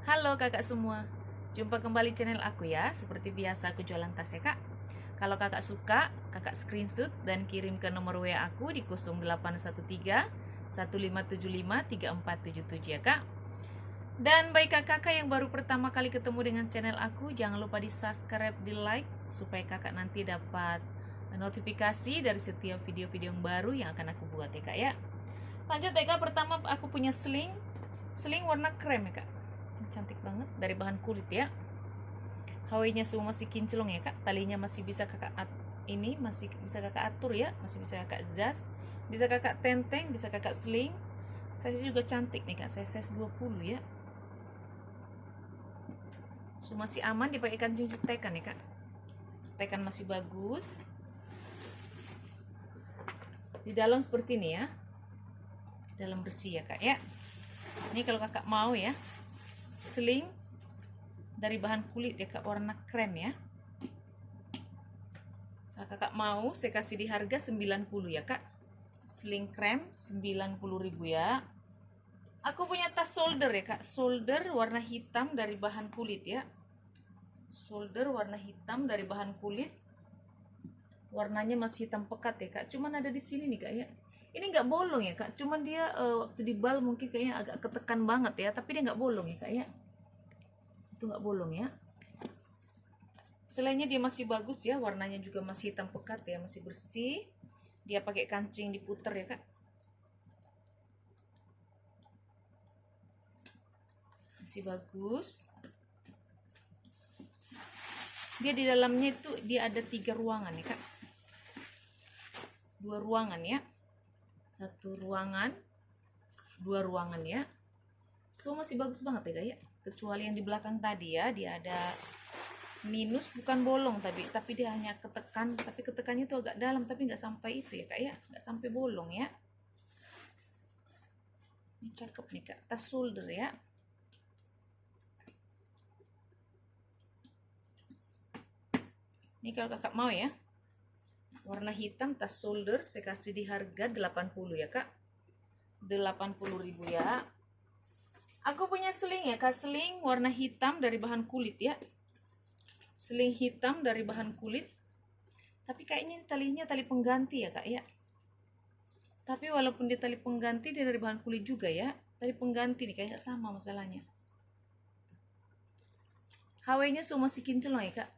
Halo kakak semua, jumpa kembali channel aku ya. Seperti biasa aku jualan tas ya kak. Kalau kakak suka, kakak screenshot dan kirim ke nomor WA aku di 0813 1575 3477 ya kak. Dan bagi kakak yang baru pertama kali ketemu dengan channel aku, jangan lupa di subscribe, di like, supaya kakak nanti dapat notifikasi dari setiap video-video yang baru yang akan aku buat ya kak ya. Lanjut ya kak, pertama aku punya sling warna krem ya kak. Cantik banget, dari bahan kulit ya. Hawainya semua masih kinclong ya kak, talinya masih bisa kakak masih bisa kakak atur ya, masih bisa kakak jas, bisa kakak tenteng, bisa kakak sling. Size juga cantik nih kak, size 20 ya. So, masih aman dipakai kancing cetekan ya kak. Cetekan masih bagus. Di dalam seperti ini ya. Dalam bersih ya kak ya. Ini kalau kakak mau ya, sling dari bahan kulit ya kak, warna krem ya. Kalau kakak mau, saya kasih di harga 90 ya kak. Sling krem 90.000 ya. Aku punya tas shoulder ya kak, shoulder warna hitam dari bahan kulit ya. Shoulder warna hitam dari bahan kulit. Warnanya masih hitam pekat ya kak. Cuman ada di sini nih kak ya. Ini nggak bolong ya kak. Cuman dia waktu dibal mungkin kayaknya agak ketekan banget ya. Tapi dia nggak bolong ya kak ya. Itu nggak bolong ya. Selainnya dia masih bagus ya. Warnanya juga masih hitam pekat ya. Masih bersih. Dia pakai kancing diputer ya kak. Masih bagus. Dia di dalamnya itu dia ada 3 ruangan ya kak. 2 ruangan ya. 1 ruangan, 2 ruangan ya. So masih bagus banget ya kak ya. Kecuali yang di belakang tadi ya, dia ada minus, bukan bolong tapi dia hanya ketekan, tapi ketekannya itu agak dalam, tapi nggak sampai itu ya kak ya, nggak sampai bolong ya. Ini cakep nih kak, tas shoulder ya. Ini kalau kakak mau ya, warna hitam tas shoulder, saya kasih di harga 80 ya kak. 80.000 ya. Aku punya sling ya kak, sling warna hitam dari bahan kulit ya. Sling hitam dari bahan kulit. Tapi kayaknya talinya tali pengganti ya kak ya. Tapi walaupun dia tali pengganti, dia dari bahan kulit juga ya. Tali pengganti nih kayaknya sama masalahnya. HW-nya semua masih kinclong ya kak.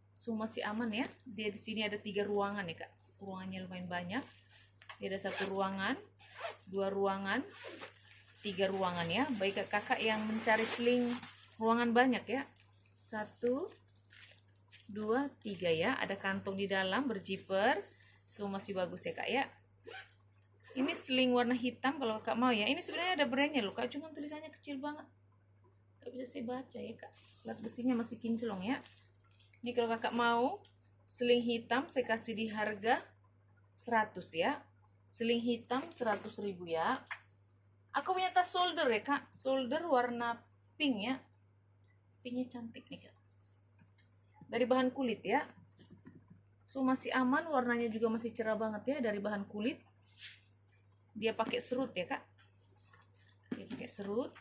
Semua masih aman ya. Dia di sini ada 3 ruangan ya kak. Ruangannya lumayan banyak. Dia ada 1 ruangan, 2 ruangan, 3 ruangan ya. Baik kakak yang mencari sling ruangan banyak ya. 1, 2, 3 ya. Ada kantong di dalam berjiper. Semua masih bagus ya kak ya. Ini sling warna hitam kalau kakak mau ya. Ini sebenarnya ada brandnya loh kak. Cuma tulisannya kecil banget. Gak bisa saya baca ya kak. Plat besinya masih kinclong ya. Ini kalau kakak mau sling hitam, saya kasih di harga 100 ya. Sling hitam 100.000 ya. Aku punya tas shoulder ya kak. Shoulder warna pink ya. Pinknya cantik nih kak. Dari bahan kulit ya. So masih aman, warnanya juga masih cerah banget ya, dari bahan kulit. Dia pakai serut ya kak. Dia pakai serut.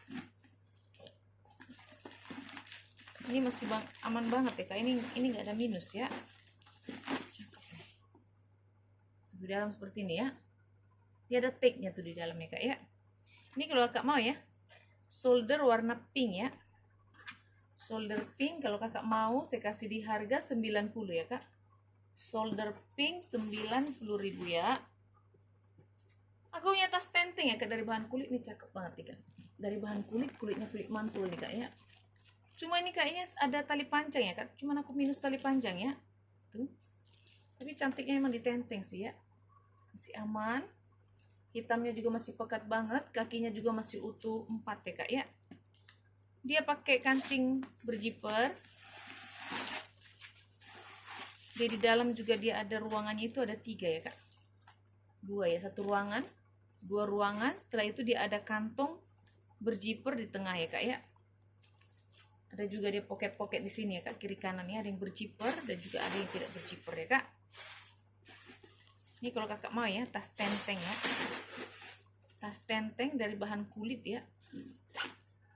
Ini masih aman banget ya kak. Ini nggak ada minus ya. Di dalam seperti ini ya. Dia ada tag-nya tuh di dalamnya kak ya. Ini kalau kakak mau ya, shoulder warna pink ya. Shoulder pink kalau kakak mau, saya kasih di harga 90 ya kak. Shoulder pink 90.000 ya. Aku punya tas tenteng ya kak, dari bahan kulit. Nih cakep banget nih kak. Dari bahan kulit, kulitnya kulit mantul nih kak ya. Cuma ini kayaknya ada tali panjang ya kak. Cuman aku minus tali panjang ya. Tuh. Tapi cantiknya emang ditenteng sih ya. Masih aman. Hitamnya juga masih pekat banget. Kakinya juga masih utuh 4 ya kak ya. Dia pakai kancing berjiper. Dia di dalam juga dia ada ruangannya itu ada 3 ya kak. 2 ya, 1 ruangan, 2 ruangan. Setelah itu dia ada kantong berjiper di tengah ya kak ya. Ada juga dia pocket-pocket di sini ya kak, kiri kanan ya, ada yang berjiper dan juga ada yang tidak berjiper ya kak. Ini kalau kakak mau ya, tas tenteng ya. Tas tenteng dari bahan kulit ya.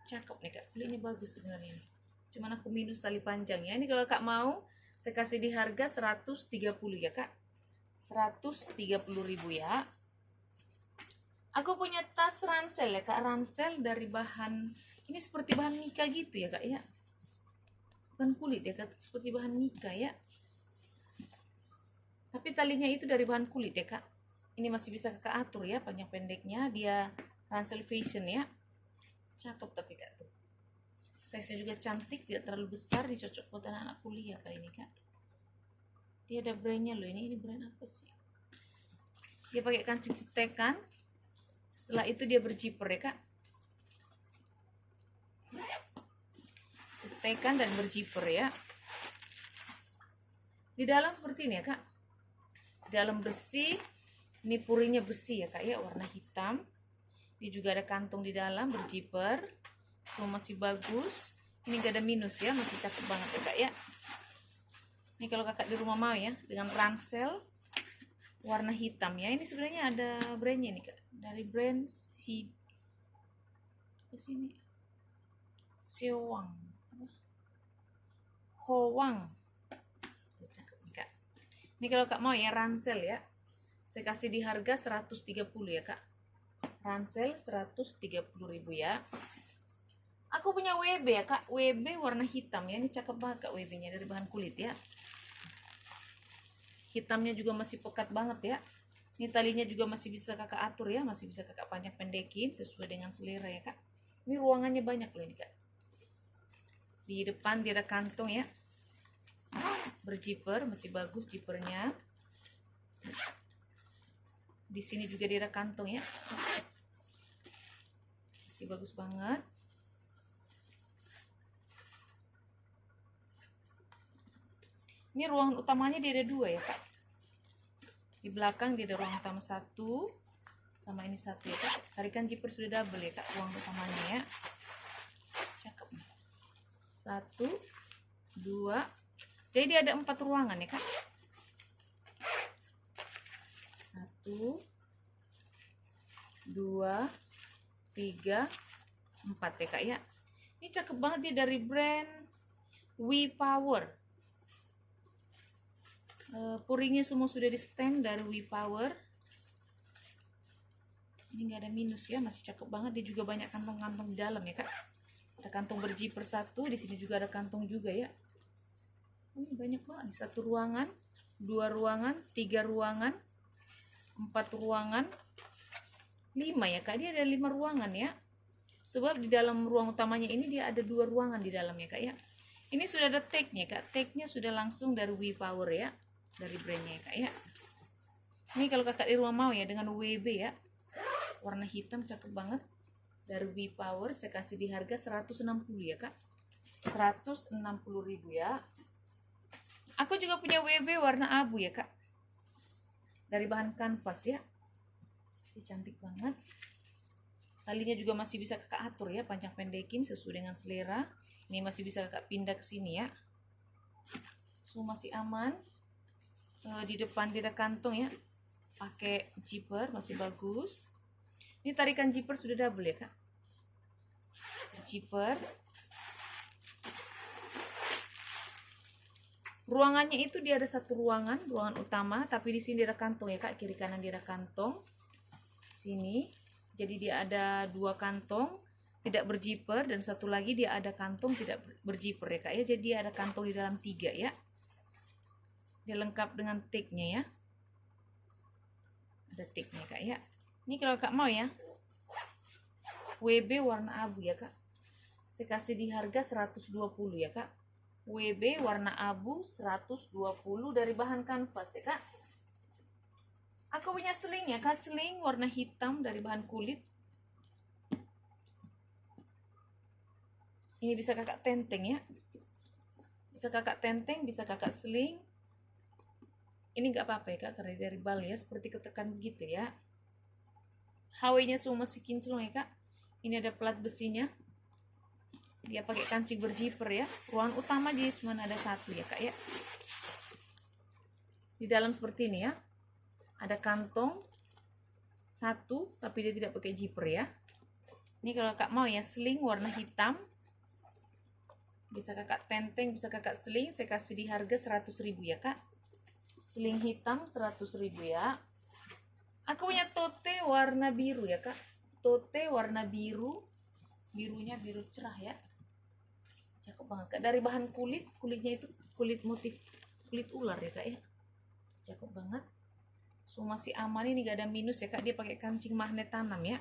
Cakep nih kak, kulitnya bagus sebenarnya nih. Cuman aku minus tali panjang ya. Ini kalau kak mau saya kasih di harga 130 ya kak, 130.000 ya. Aku punya tas ransel ya kak, ransel dari bahan ini seperti bahan mika gitu ya kak ya, bukan kulit ya kak, seperti bahan mika ya, tapi talinya itu dari bahan kulit ya kak. Ini masih bisa kakak atur ya panjang pendeknya, dia ransel fashion ya, cakep tapi kak tuh, size nya juga cantik, tidak terlalu besar, dicocok buat anak-anak kuliah kali ini kak. Dia ada brandnya loh, ini brand apa sih, dia pakai kancing cetekan, setelah itu dia berjiper ya kak, cetekan dan berjiper ya. Di dalam seperti ini ya kak, di dalam bersih, ini purinya bersih ya kak ya, warna hitam. Dia juga ada kantong di dalam, berjiper, semua masih bagus. Ini gak ada minus ya, masih cakep banget ya kak ya. Ini kalau kakak di rumah mau ya, dengan ransel warna hitam ya. Ini sebenarnya ada brandnya nih kak, dari brand apa sih ini, Sewang, Howang. Cakep nih kak. Ini kalau kak mau ya ransel ya, saya kasih di harga 130 ya kak. Ransel 130.000 ya. Aku punya WB ya kak, WB warna hitam ya. Ini cakep banget kak, WB nya dari bahan kulit ya. Hitamnya juga masih pekat banget ya. Ini talinya juga masih bisa kakak atur ya, masih bisa kakak panjang pendekin sesuai dengan selera ya kak. Ini ruangannya banyak loh ini kak. Di depan dia ada kantong ya, berjiper, masih bagus jipernya. Di sini juga dia ada kantong ya, masih bagus banget. Ini ruangan utamanya dia ada 2 ya kak. Di belakang dia ada ruang utama 1, sama ini 1 ya kak. Tarikan zipper sudah double ya kak, ruang utamanya ya. Cakep nih. 1, 2. Jadi dia ada 4 ruangan ya kak. 1, 2, 3, 4 ya kak ya. Ini cakep banget dia, dari brand WePower. Puringnya semua sudah di stem dari WePower. Ini nggak ada minus ya, masih cakep banget. Dia juga banyak kantong-kantong di dalam ya kak. Ada kantong berjiper 1, di sini juga ada kantong juga ya. Ini banyak banget, di 1 ruangan, 2 ruangan, 3 ruangan, 4 ruangan, 5 ya kak. Dia ada 5 ruangan ya. Sebab di dalam ruang utamanya ini dia ada 2 ruangan di dalamnya kak ya. Ini sudah ada tag-nya kak. Tag-nya sudah langsung dari WePower ya, dari brandnya ya kak ya. Ini kalau kakak di rumah mau ya, dengan WB ya, warna hitam cakep banget, dari WePower. Saya kasih di harga 160 ya kak, 160.000 ya. Aku juga punya WB warna abu ya kak, dari bahan kanvas ya. Ini cantik banget. Talinya juga masih bisa kakak atur ya, panjang pendekin sesuai dengan selera. Ini masih bisa kakak pindah ke sini ya. Semua masih aman. Di depan dia ada kantong ya, pakai zipper, masih bagus. Ini tarikan zipper sudah double ya kak. Zipper. Ruangannya itu dia ada 1 ruangan, ruangan utama, tapi di sini ada kantong ya kak, kiri kanan dia ada kantong. Sini. Jadi dia ada 2 kantong tidak berjiper, dan 1 lagi dia ada kantong tidak berjiper ya kak ya. Jadi dia ada kantong di dalam 3 ya. Dia lengkap dengan tag-nya ya. Ada tag-nya kak ya. Ini kalau kak mau ya, WB warna abu ya kak. Saya kasih di harga 120 ya kak. WB warna abu 120 dari bahan kanvas ya kak. Aku punya sling ya kak, sling warna hitam dari bahan kulit. Ini bisa kakak tenteng ya. Bisa kakak tenteng, bisa kakak sling. Ini nggak apa-apa ya kak, karena dari bal ya, seperti ketekan begitu ya. HW-nya semua masih kinclong ya kak. Ini ada plat besinya. Dia pakai kancing berjiper ya. Ruangan utama dia cuma ada 1 ya kak ya. Di dalam seperti ini ya. Ada kantong 1, tapi dia tidak pakai zipper ya. Ini kalau kakak mau ya, sling warna hitam. Bisa kakak tenteng, bisa kakak sling. Saya kasih di harga 100.000 ya kak. Sling hitam 100.000 ya. Aku punya tote warna biru ya kak. Tote warna biru. Birunya biru cerah ya. Cakep banget kak. Dari bahan kulit. Kulitnya itu kulit motif kulit ular ya kak ya. Cakep banget. So masih aman, ini gak ada minus ya kak. Dia pakai kancing magnet tanam ya.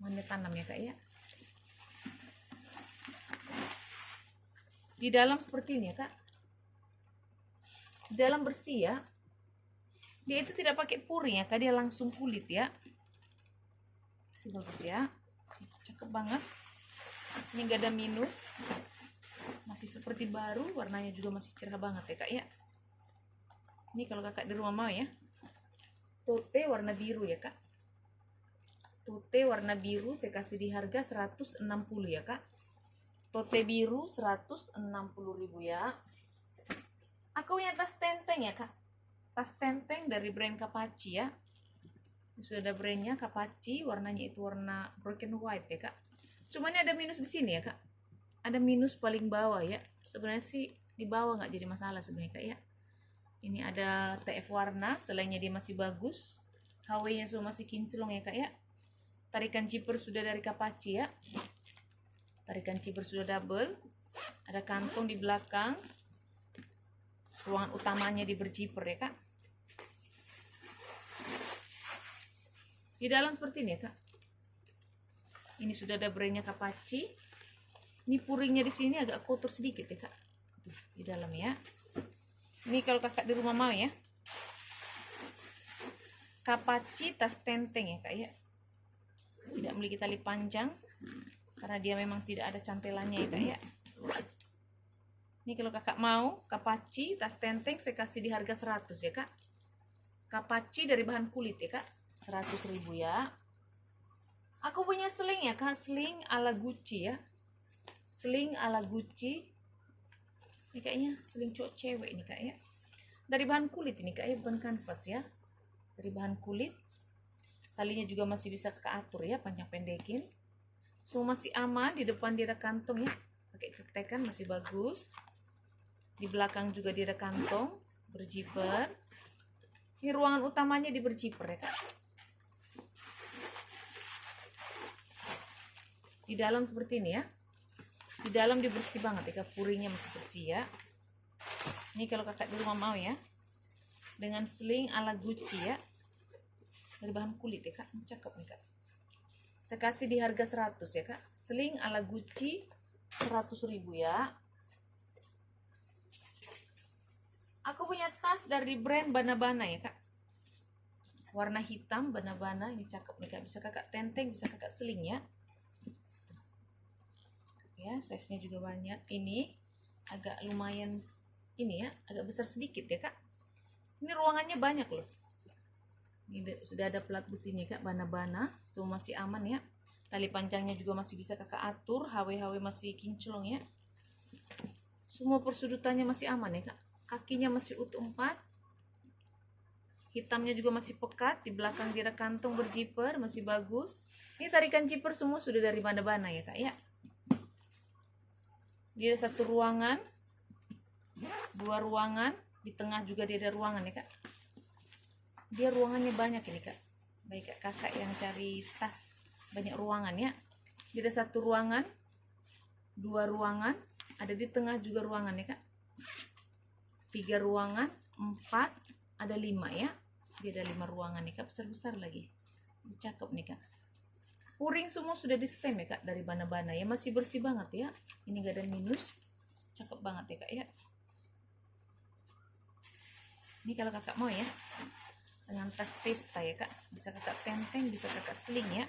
Magnet tanam ya kak ya. Di dalam seperti ini ya kak. Di dalam bersih ya. Dia itu tidak pakai puring ya kak. Dia langsung kulit ya. Masih bagus ya. Cakep banget. Ini gak ada minus. Masih seperti baru. Warnanya juga masih cerah banget ya kak ya. Ini kalau kakak di rumah mau ya. Tote warna biru ya kak. Tote warna biru saya kasih di harga 160 ya kak. Tote biru 160.000 ya. Aku punya tas tenteng ya kak. Tas tenteng dari brand Kapachi ya. Ini sudah ada brandnya Kapachi. Warnanya itu warna broken white ya kak. Cuman ini ada minus di sini ya kak. Ada minus paling bawah ya. Sebenarnya sih di bawah nggak jadi masalah sebenarnya kak ya. Ini ada TF warna. Selainnya dia masih bagus. HW-nya semua masih kinclong ya kak ya. Tarikan zipper sudah dari Kapachi ya. Tarikan zipper sudah double. Ada kantong di belakang. Ruangan utamanya di berzipper ya kak. Di dalam seperti ini ya kak. Ini sudah ada brandnya Kapachi. Ini puringnya di sini agak kotor sedikit ya kak. Di dalam ya. Ini kalau kakak di rumah mau ya. Kapachi tas tenteng ya kak ya. Tidak memiliki tali panjang. Karena dia memang tidak ada cantelannya ya kak ya. Ini kalau kakak mau Kapachi tas tenteng saya kasih di harga 100 ya kak. Kapachi dari bahan kulit ya kak. 100.000 ya. Aku punya sling ya kak. Sling ala Gucci ya. Sling ala Gucci. Ini kayaknya sling cowok cewek ini kak ya. Dari bahan kulit ini kak ya. Bukan kanvas ya. Dari bahan kulit. Talinya juga masih bisa kakak atur ya. Panjang pendekin. Semua masih aman. Di depan dia ada kantong ya. Pakai cetekan masih bagus. Di belakang juga dia ada kantong. Berzipper. Ini ruangan utamanya di berzipper ya kak. Di dalam seperti ini ya. Di dalam dia bersih banget ya kak. Puringnya masih bersih ya. Ini kalau kakak di rumah mau ya. Dengan sling ala Gucci ya. Dari bahan kulit ya kak. Ini cakep nih kak. Saya kasih di harga 100 ya kak. Sling ala Gucci 100.000 ya. Aku punya tas dari brand Bana-Bana ya kak. Warna hitam Bana-Bana. Ini cakep nih kak. Bisa kakak tenteng, bisa kakak sling ya. Ya, size-nya juga banyak. Ini agak lumayan ini ya, agak besar sedikit ya kak. Ini ruangannya banyak loh. Ini sudah ada plat besinya kak, Bana-Bana. Semua masih aman ya. Tali panjangnya juga masih bisa kakak atur. HW masih kinclong ya. Semua persudutannya masih aman ya kak. Kakinya masih utuh 4. Hitamnya juga masih pekat. Di belakang dia ada kantong berzipper, masih bagus. Ini tarikan zipper semua sudah dari Bana-Bana ya kak ya. Dia ada 1 ruangan, 2 ruangan, di tengah juga dia ada ruangan ya kak. Dia ruangannya banyak ini kak. Baik kak, kakak yang cari tas banyak ruangan ya. Dia ada 1 ruangan, 2 ruangan, ada di tengah juga ruangan ya kak. 3 ruangan, 4, ada 5 ya. Dia ada 5 ruangan nih kak, besar-besar lagi. Ini cakep nih kak. Puring semua sudah di stem ya kak dari Bana-Bana ya, masih bersih banget ya. Ini gak ada minus, cakep banget ya kak ya. Ini kalau kakak mau ya, dengan tas pesta ya kak, bisa kakak tenteng, bisa kakak sling ya.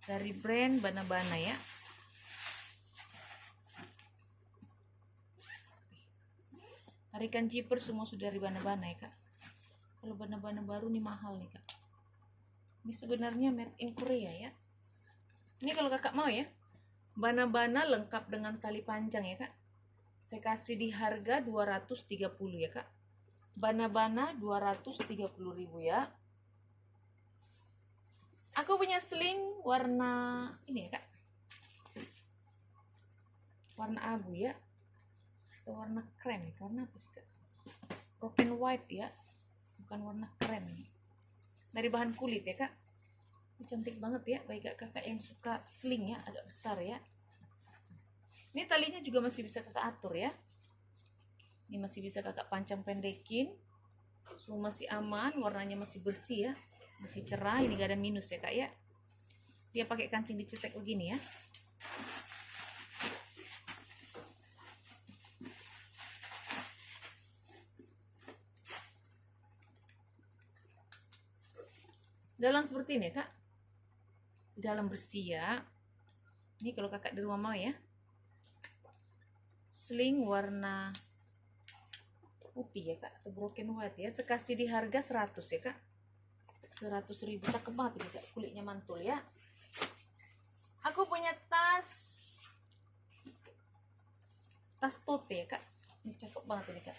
Dari brand Bana-Bana ya. Tarikan zipper semua sudah dari Bana-Bana ya kak. Kalau Bana-Bana baru nih mahal nih kak. Ini sebenarnya made in Korea ya. Ini kalau kakak mau ya, Bana-Bana lengkap dengan tali panjang ya kak. Saya kasih di harga 230 ya kak. Bana-Bana 230.000 ya. Aku punya sling warna ini ya kak, warna abu ya, atau warna krem ya, warna apa sih kak? Broken white ya, bukan warna krem ini. Dari bahan kulit ya kak. Ini cantik banget ya bagi kakak yang suka sling ya, agak besar ya. Ini talinya juga masih bisa kakak atur ya. Ini masih bisa kakak panjang pendekin. Semua masih aman, warnanya masih bersih ya, masih cerah. Ini gak ada minus ya kak ya. Dia pakai kancing dicetek begini ya. Dalam seperti ini ya kak. Dalam bersih ya. Ini kalau kakak di rumah mau ya. Sling warna putih ya kak, atau broken white ya. Sekasih di harga 100 ya kak. 100.000, cakep banget ini kak, kulitnya mantul ya. Aku punya tas tote ya kak. Ini cakep banget ini kak.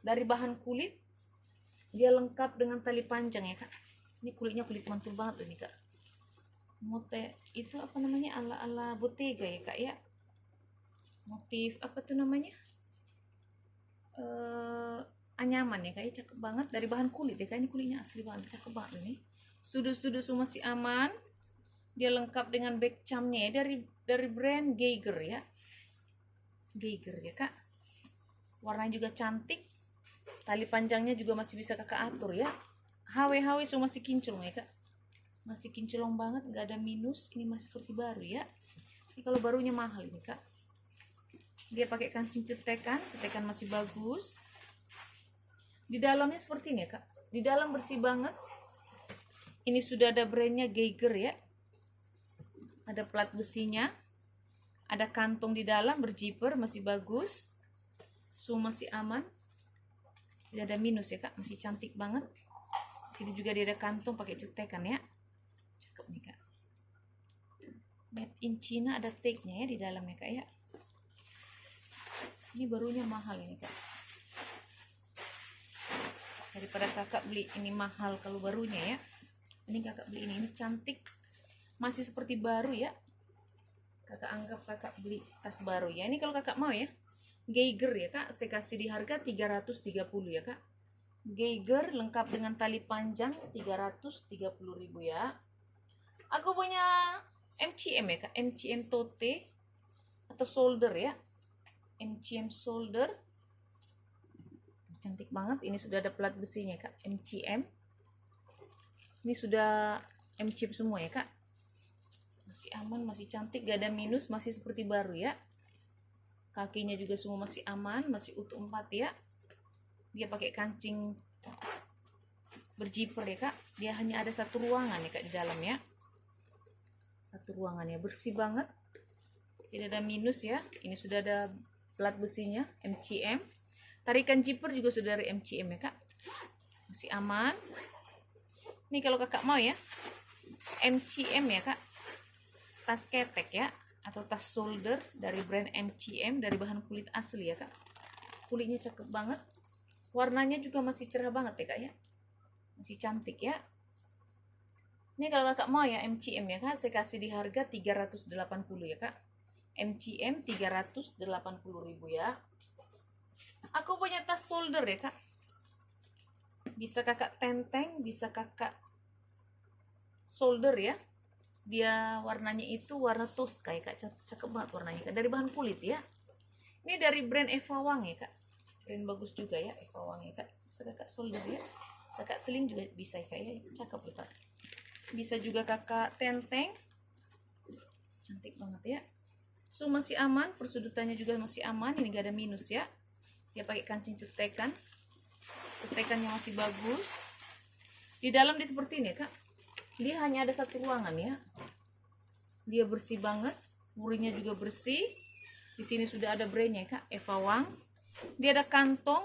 Dari bahan kulit, dia lengkap dengan tali panjang ya kak. Ini kulitnya kulit mantul banget ini kak. Motif itu apa namanya, ala-ala Bottega ya kak ya. Motif apa tuh namanya, anyaman ya kayak cakep banget, dari bahan kulit ya kak. Ini kulitnya asli banget, cakep banget ini. Sudut-sudut semua masih aman. Dia lengkap dengan back charmnya ya, dari brand Geiger ya. Geiger ya kak. Warnanya juga cantik. Tali panjangnya juga masih bisa kakak atur ya. HW semua masih kinclong ya kak. Masih kinclong banget, nggak ada minus. Ini masih seperti baru ya. Ini kalau barunya mahal ini kak. Dia pakai kancing cetekan masih bagus. Di dalamnya seperti ini ya kak. Di dalam bersih banget. Ini sudah ada brandnya Geiger ya. Ada plat besinya. Ada kantong di dalam berzipper, masih bagus. Semua masih aman. Tidak ada minus ya kak, masih cantik banget. Di sini juga dia ada kantong pakai cetekan ya. Cakep nih kak. Made in China, ada tag-nya ya di dalamnya kak ya. Ini barunya mahal ini kak. Daripada kakak beli ini mahal kalau barunya ya. Ini kakak beli ini cantik. Masih seperti baru ya. Kakak anggap kakak beli tas baru ya. Ini kalau kakak mau ya. Geiger ya kak, saya kasih di harga 330 ya kak. Geiger lengkap dengan tali panjang 330.000 ya. Aku punya MCM ya kak, MCM tote atau shoulder ya. MCM shoulder. Cantik banget, ini sudah ada plat besinya kak, MCM. Ini sudah MCM semua ya kak. Masih aman, masih cantik, gak ada minus, masih seperti baru ya. Kakinya juga semua masih aman, masih utuh 4 ya. Dia pakai kancing berjiper ya kak. Dia hanya ada satu ruangan ya kak di dalam ya. Satu ruangan ya, bersih banget. Tidak ada minus ya. Ini sudah ada plat besinya, MCM. Tarikan zipper juga sudah dari MCM ya kak. Masih aman. Ini kalau kakak mau ya, MCM ya kak. Tas ketek ya, atau tas shoulder dari brand MCM, dari bahan kulit asli ya kak. Kulitnya cakep banget, warnanya juga masih cerah banget ya kak ya, masih cantik ya. Ini kalau kakak mau ya MCM ya kak, saya kasih di harga 380 ya kak. MCM 380.000 ya. Aku punya tas shoulder ya kak, bisa kakak tenteng, bisa kakak shoulder ya. Dia warnanya itu warna Tosca ya kak, cakep banget warnanya kak, dari bahan kulit ya. Ini dari brand Eva Wang ya kak, brand bagus juga ya, Eva Wang ya kak. Bisa kakak solder ya, bisa kakak seling juga bisa ya kak ya, itu cakep ya kak. Bisa juga kakak tenteng, cantik banget ya. So masih aman, persudutannya juga masih aman, ini gak ada minus ya. Dia pakai kancing cetekannya masih bagus. Di dalam dia seperti ini ya kak. Dia hanya ada satu ruangan ya. Dia bersih banget, murinya juga bersih. Di sini sudah ada brandnya kak, Eva Wang. Dia ada kantong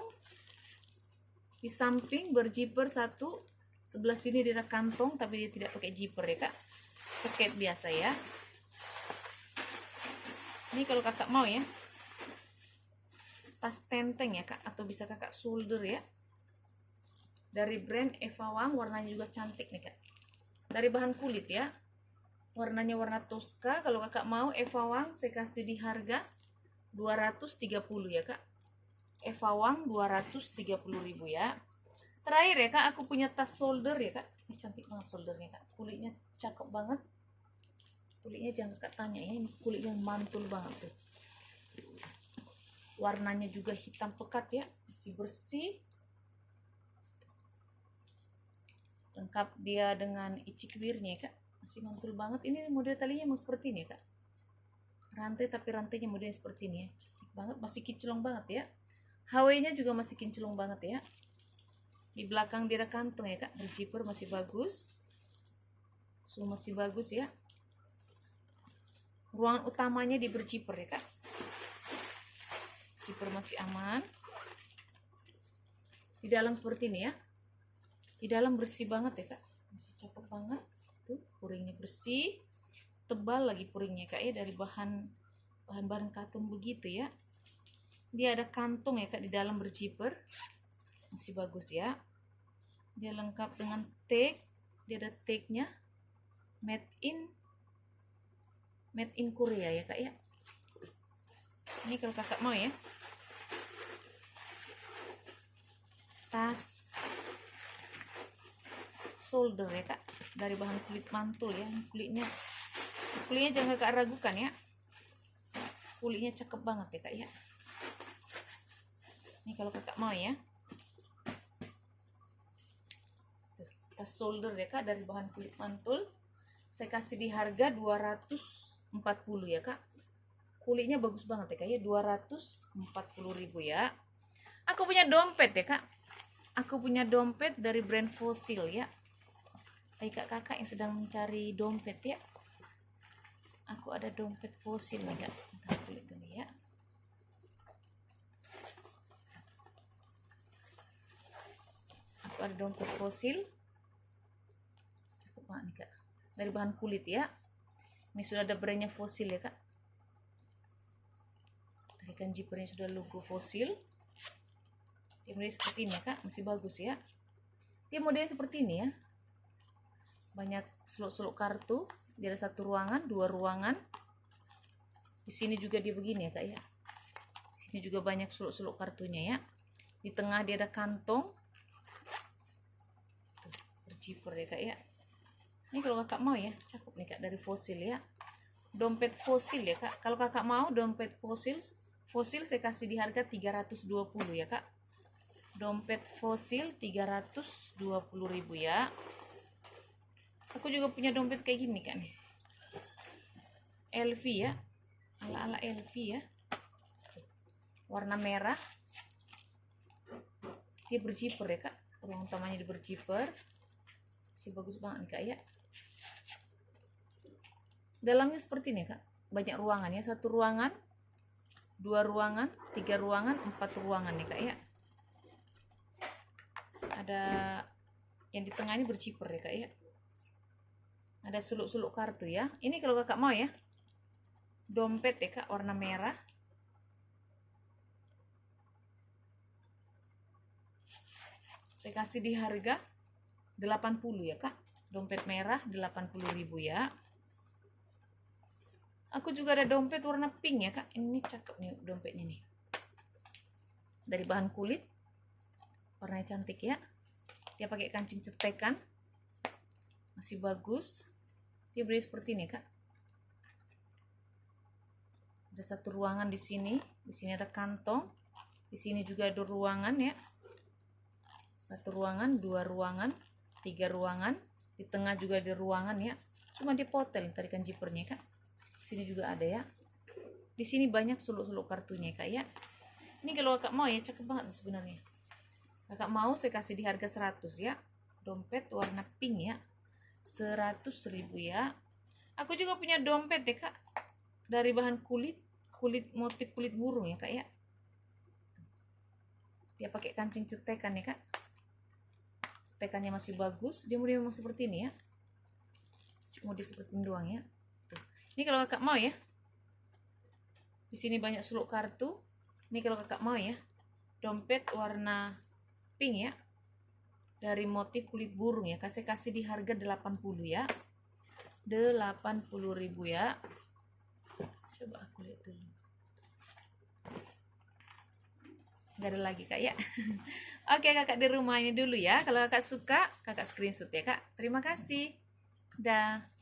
di samping berzipper satu. Sebelah sini dia ada kantong, tapi dia tidak pakai zipper ya kak. Pocket biasa ya. Ini kalau kakak mau ya, tas tenteng ya kak, atau bisa kakak shoulder ya. dari brand Eva Wang, warnanya juga cantik nih kak. Dari bahan kulit ya, warnanya warna Tosca. Kalau kakak mau Eva Wang, saya kasih di harga 230 ya kak. Eva Wang 230.000 ya. Terakhir ya kak, aku punya tas solder ya kak. Ini cantik banget soldernya kak, kulitnya cakep banget. Kulitnya jangan kakak tanya ya, ini kulitnya mantul banget tuh. Warnanya juga hitam pekat ya, masih bersih. Lengkap dia dengan icikbirnya ya kak, masih mantul banget. Ini model talinya emang seperti ini ya kak, rantai tapi rantainya modelnya seperti ini ya, cantik banget, masih kinclong banget ya. HW-nya juga masih kinclong banget ya. Di belakang dia ada kantong ya kak, berjiper masih bagus, masih bagus ya. Ruangan utamanya di berjiper ya kak, jiper masih aman. Di dalam seperti ini ya, di dalam bersih banget ya kak, masih cakep banget tuh, puringnya bersih, tebal lagi puringnya kak ya, dari bahan katun begitu ya. Dia ada kantong ya kak di dalam berjiper, masih bagus ya. Dia lengkap dengan tag, dia ada tagnya made in Korea ya kak ya. Ini kalau kakak mau ya, tas solder ya kak, dari bahan kulit mantul ya. Kulitnya jangan kakak ragukan ya, kulitnya cakep banget ya kak ya. Ini kalau kakak mau ya, tas solder ya kak, dari bahan kulit mantul, saya kasih di harga 240 ya kak. Kulitnya bagus banget ya kak ya, 240.000 ya. Aku punya dompet ya kak, aku punya dompet dari brand Fossil ya. Bagi kakak yang sedang mencari dompet ya, aku ada dompet Fossil nih kak. Sebentar aku lihat dulu ya. Aku ada dompet Fossil, cakep banget nih kak, dari bahan kulit ya. Ini sudah ada brandnya Fossil ya kak. Tarikan jipernya sudah logo Fossil. Dia model seperti ini ya kak, masih bagus ya. Dia modelnya seperti ini ya, banyak seluk-seluk kartu. Dia ada satu ruangan, dua ruangan. Di sini juga dia begini ya kak ya. Di sini juga banyak seluk-seluk kartunya ya. Di tengah dia ada kantong. Tuh, berjiper ya kak ya. Ini kalau kakak mau ya, cakep nih kak, dari Fossil ya. Dompet Fossil ya kak. Kalau kakak mau dompet Fossil saya kasih di harga 320 ya kak. Dompet Fossil 320.000 ya. Aku juga punya dompet kayak gini kan nih, LV ya, ala-ala LV ya, warna merah. Dia berjiper ya kak, ruang utamanya di berjiper, masih bagus banget nih kak ya. Dalamnya seperti ini kak, banyak ruangan ya, satu ruangan, dua ruangan, tiga ruangan, empat ruangan nih kak ya. Ada yang di tengah ini berjiper ya kak ya. Ada suluk-suluk kartu ya. Ini kalau kakak mau ya, dompet ya kak, warna merah. Saya kasih di harga 80 ya kak. Dompet merah 80.000 ya. Aku juga ada dompet warna pink ya kak. Ini cakep nih dompetnya nih, dari bahan kulit, warnanya cantik ya. Dia pakai kancing cetekan, masih bagus. Dia beri seperti ini kak. Ada satu ruangan di sini ada kantong. Di sini juga ada ruangan ya. Satu ruangan, dua ruangan, tiga ruangan. Di tengah juga ada ruangan ya. Cuma dipotel tarikan jipernya kak. Sini juga ada ya. Di sini banyak suluk-suluk kartunya kak ya. Ini kalau kakak mau ya, cakep banget sebenarnya. Kakak mau saya kasih di harga 100 ya. Dompet warna pink ya, 100.000 ya. Aku juga punya dompet ya kak, dari bahan kulit motif kulit burung ya kak ya. Dia pakai kancing cetekan ya kak. Cetekannya masih bagus. Dia memang seperti ini ya. Cuma dia seperti ini doang ya. Tuh. Ini kalau kakak mau ya. Di sini banyak suluk kartu. Ini kalau kakak mau ya, dompet warna pink ya. dari motif kulit burung ya. Kasih di harga 80 ya. 80.000 ya. Coba aku lihat dulu. Nggak ada lagi kak ya. Oke kakak di rumah ini dulu ya. Kalau kakak suka kakak screenshot ya kak. Terima kasih. Dah.